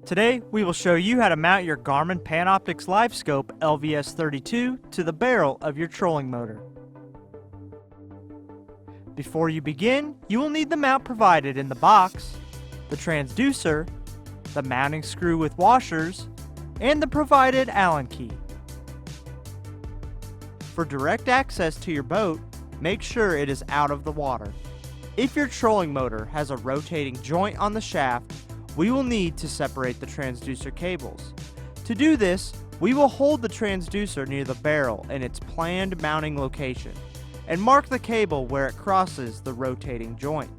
Today, we will show you how to mount your Garmin Panoptix LiveScope LVS32 to the barrel of your trolling motor. Before you begin, you will need the mount provided in the box, the transducer, the mounting screw with washers, and the provided Allen key. For direct access to your boat, make sure it is out of the water. If your trolling motor has a rotating joint on the shaft, we will need to separate the transducer cables. To do this, we will hold the transducer near the barrel in its planned mounting location and mark the cable where it crosses the rotating joint.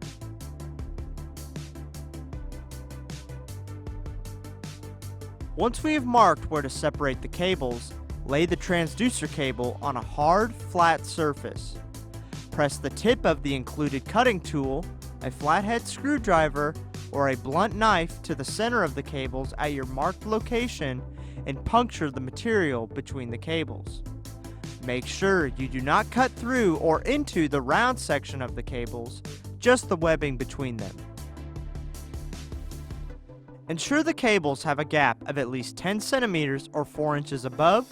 Once we have marked where to separate the cables, lay the transducer cable on a hard, flat surface. Press the tip of the included cutting tool, a flathead screwdriver, or a blunt knife to the center of the cables at your marked location and puncture the material between the cables. Make sure you do not cut through or into the round section of the cables, just the webbing between them. Ensure the cables have a gap of at least 10 centimeters or 4 inches above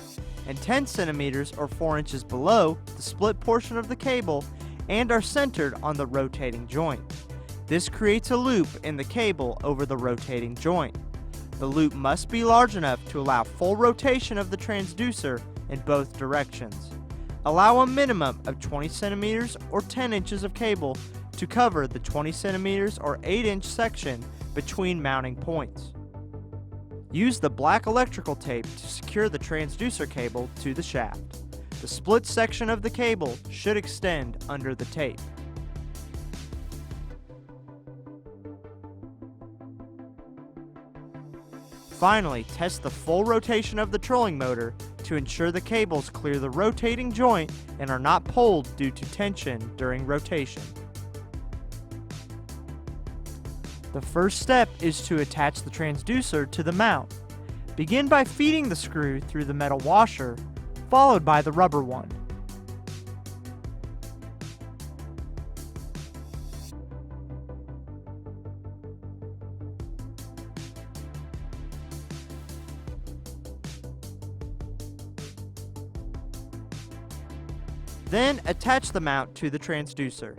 and 10 centimeters or 4 inches below the split portion of the cable and are centered on the rotating joint. This creates a loop in the cable over the rotating joint. The loop must be large enough to allow full rotation of the transducer in both directions. Allow a minimum of 20 centimeters or 10 inches of cable to cover the 20 centimeters or 8-inch section between mounting points. Use the black electrical tape to secure the transducer cable to the shaft. The split section of the cable should extend under the tape. Finally, test the full rotation of the trolling motor to ensure the cables clear the rotating joint and are not pulled due to tension during rotation. The first step is to attach the transducer to the mount. Begin by feeding the screw through the metal washer, followed by the rubber one. Then attach the mount to the transducer.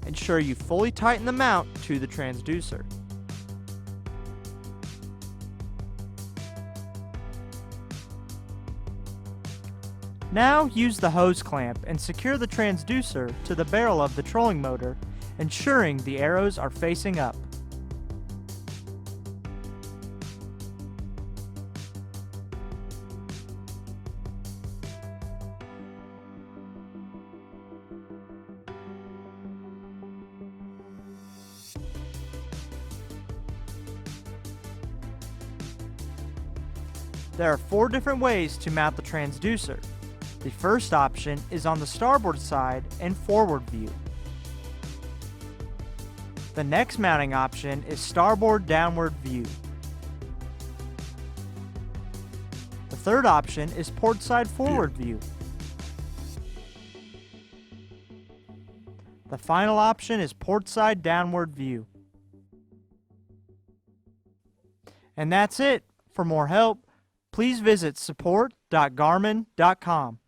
Ensure you fully tighten the mount to the transducer. Now use the hose clamp and secure the transducer to the barrel of the trolling motor, ensuring the arrows are facing up. There are 4 different ways to mount the transducer. The first option is on the starboard side and forward view. The next mounting option is starboard downward view. The third option is port side forward view. The final option is port side downward view. And that's it. For more help, please visit support.garmin.com.